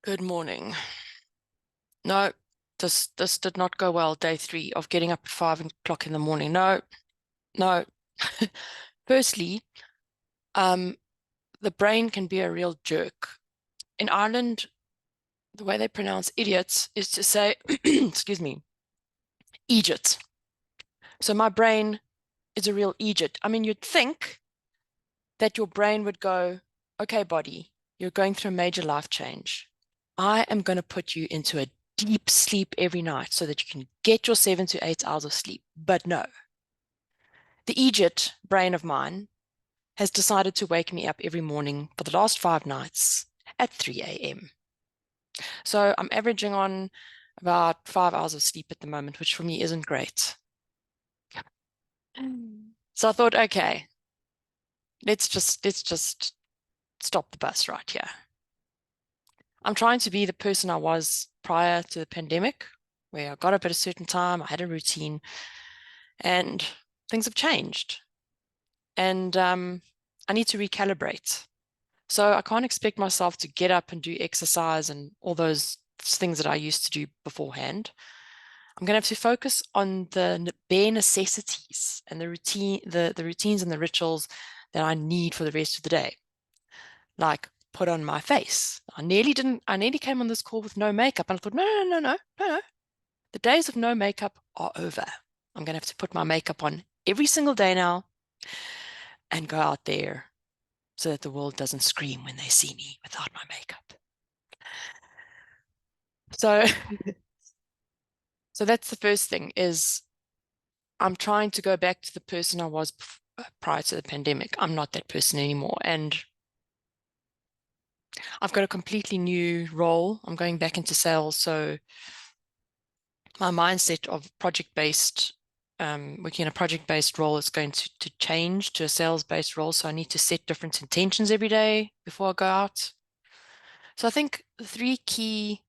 Good morning. No, this did not go well, day 3 of getting up at 5 o'clock in the morning. No, no. Firstly, um, the brain can be a real jerk. In Ireland, the way they pronounce idiots is to say, excuse me, Eejit. So my brain is a real Eejit. I mean, you'd think that your brain would go, okay, body, you're going through a major life change. I am going to put you into a deep sleep every night so that you can get your 7 to 8 hours of sleep. But no, the Ejit brain of mine has decided to wake me up every morning for the last 5 nights at 3 a.m. So I'm averaging on about 5 hours of sleep at the moment, which for me isn't great. So I thought, okay, let's just stop the bus right here. I'm trying to be the person I was prior to the pandemic, where I got up at a certain time, I had a routine, and things have changed. And I need to recalibrate. So I can't expect myself to get up and do exercise and all those things that I used to do beforehand. I'm going to have to focus on the bare necessities and the routines and the rituals that I need for the rest of the day. Like put on my face. I nearly came on this call with no makeup, and I thought, no. The days of no makeup are over. I'm going to have to put my makeup on every single day now and go out there so that the world doesn't scream when they see me without my makeup. So, so that's the first thing is I'm trying to go back to the person I was prior to the pandemic. I'm not that person anymore. And I've got a completely new role. I'm going back into sales. So my mindset of project-based, working in a project-based role is going to change to a sales-based role. So I need to set different intentions every day before I go out. So I think the 3 key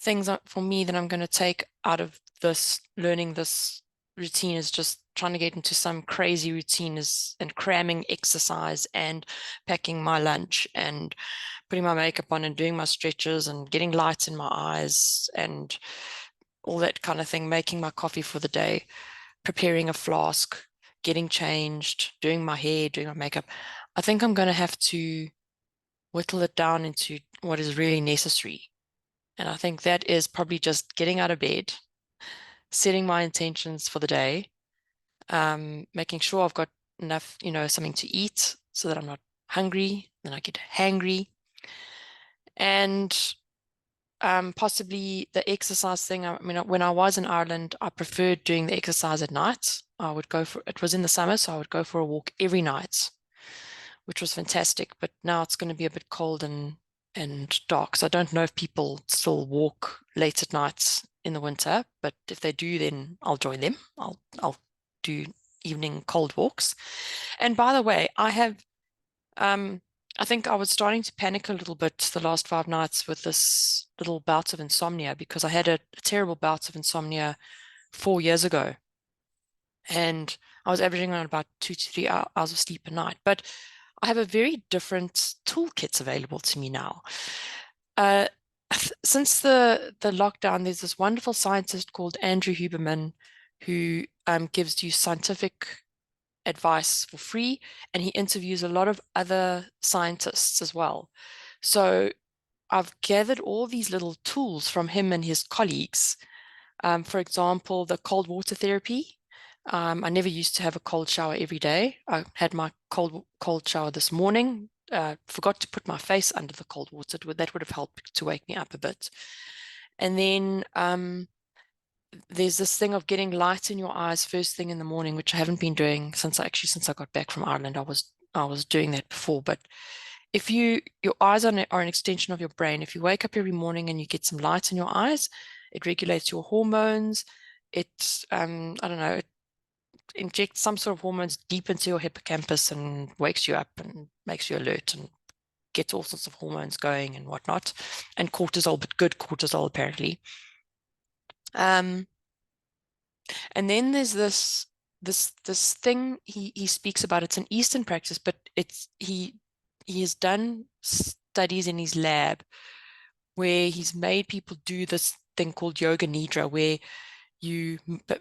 things for me that I'm going to take out of this, learning this routine is just trying to get into some crazy routine and cramming exercise and packing my lunch and putting my makeup on and doing my stretches and getting lights in my eyes and all that kind of thing, making my coffee for the day, preparing a flask, getting changed, doing my hair, doing my makeup. I think I'm going to have to whittle it down into what is really necessary. And I think that is probably just getting out of bed, setting my intentions for the day, making sure I've got enough, something to eat so that I'm not hungry, then I get hangry. And possibly the exercise thing. I mean, when I was in Ireland, I preferred doing the exercise at night. It was in the summer, so I would go for a walk every night, which was fantastic. But now it's going to be a bit cold and dark. So I don't know if people still walk late at night in the winter, but if they do, then I'll join them. I'll do evening cold walks. And by the way, I think I was starting to panic a little bit the last 5 nights with this little bout of insomnia because I had a terrible bout of insomnia 4 years ago. And I was averaging on about 2 to 3 hours of sleep a night. But I have a very different toolkit available to me now. Uh, since the lockdown, there's this wonderful scientist called Andrew Huberman who gives you scientific advice for free, and he interviews a lot of other scientists as well. So I've gathered all these little tools from him and his colleagues. For example, the cold water therapy. I never used to have a cold shower every day. I had my cold shower this morning. Forgot to put my face under the cold water. That would have helped to wake me up a bit. And then there's this thing of getting light in your eyes first thing in the morning, which I haven't been doing since I got back from Ireland. I was doing that before, but if your eyes are an extension of your brain. If you wake up every morning and you get some light in your eyes, it regulates your hormones. It I don't know, it injects some sort of hormones deep into your hippocampus and wakes you up and makes you alert and gets all sorts of hormones going and whatnot, and cortisol, but good cortisol apparently. Um, And then there's this thing he speaks about. It's an Eastern practice, but he has done studies in his lab where he's made people do this thing called yoga nidra, where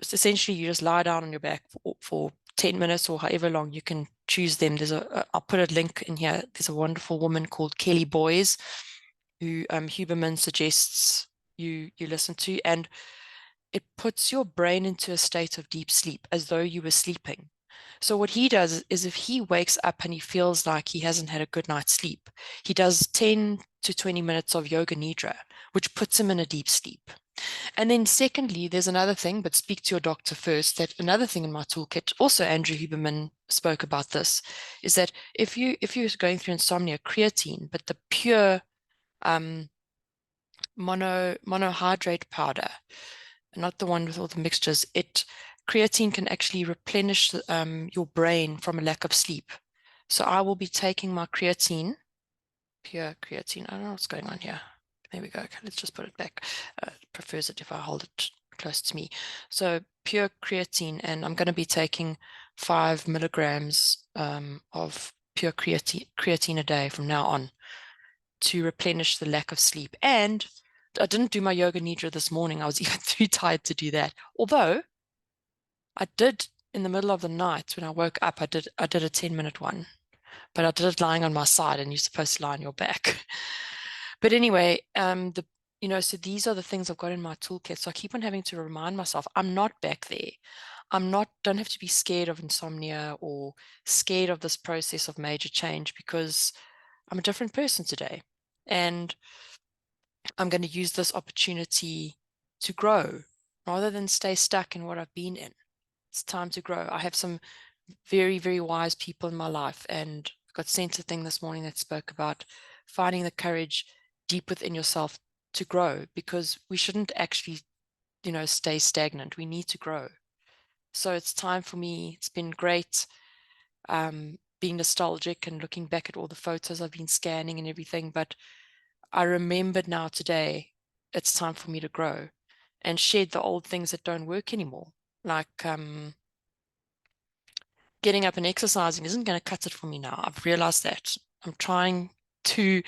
essentially you just lie down on your back for 10 minutes or however long you can choose them. I'll put a link in here. There's a wonderful woman called Kelly Boys who Huberman suggests you listen to, and it puts your brain into a state of deep sleep as though you were sleeping. So what he does is if he wakes up and he feels like he hasn't had a good night's sleep, he does 10 to 20 minutes of yoga nidra, which puts him in a deep sleep. And then secondly, there's another thing, but speak to your doctor first, that another thing in my toolkit, also Andrew Huberman spoke about this, is that if you're going through insomnia, creatine, but the pure monohydrate powder, not the one with all the mixtures, creatine can actually replenish your brain from a lack of sleep. So I will be taking my creatine, pure creatine. I don't know what's going on here. There we go. Okay, let's just put it back. Prefers it if I hold it close to me. So pure creatine, and I'm going to be taking 5 milligrams of pure creatine a day from now on to replenish the lack of sleep. And I didn't do my yoga nidra this morning. I was even too tired to do that. Although I did in the middle of the night when I woke up, I did a 10-minute one, but I did it lying on my side, and you're supposed to lie on your back. But anyway, so these are the things I've got in my toolkit. So I keep on having to remind myself, I'm not back there. Don't have to be scared of insomnia or scared of this process of major change, because I'm a different person today. And I'm going to use this opportunity to grow rather than stay stuck in what I've been in. It's time to grow. I have some very, very wise people in my life, and I got sent a thing this morning that spoke about finding the courage deep within yourself to grow, because we shouldn't actually, stay stagnant. We need to grow. So it's time for me. It's been great being nostalgic and looking back at all the photos I've been scanning and everything. But I remembered now today, it's time for me to grow and shed the old things that don't work anymore. Like getting up and exercising isn't going to cut it for me now. I've realized that. I'm trying to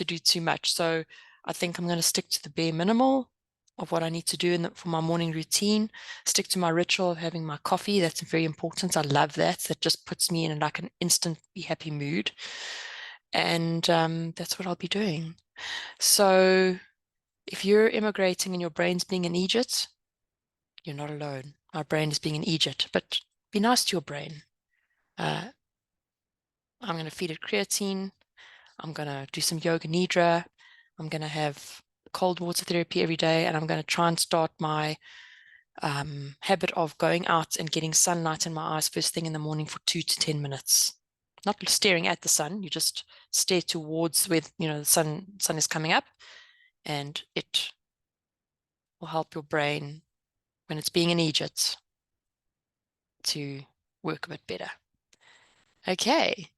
do too much. So I think I'm going to stick to the bare minimal of what I need to do for my morning routine, stick to my ritual of having my coffee. That's very important. I love that. That just puts me in like an instant be happy mood. And that's what I'll be doing. So if you're immigrating and your brain's being in Egypt, you're not alone. My brain is being in Egypt, but be nice to your brain. I'm going to feed it creatine. I'm going to do some yoga nidra. I'm going to have cold water therapy every day, and I'm going to try and start my habit of going out and getting sunlight in my eyes first thing in the morning for 2 to 10 minutes. Not staring at the sun, you just stare towards where the sun is coming up, and it will help your brain when it's being in Egypt to work a bit better. Okay,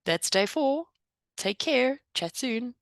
that's day 4. Take care. Chat soon.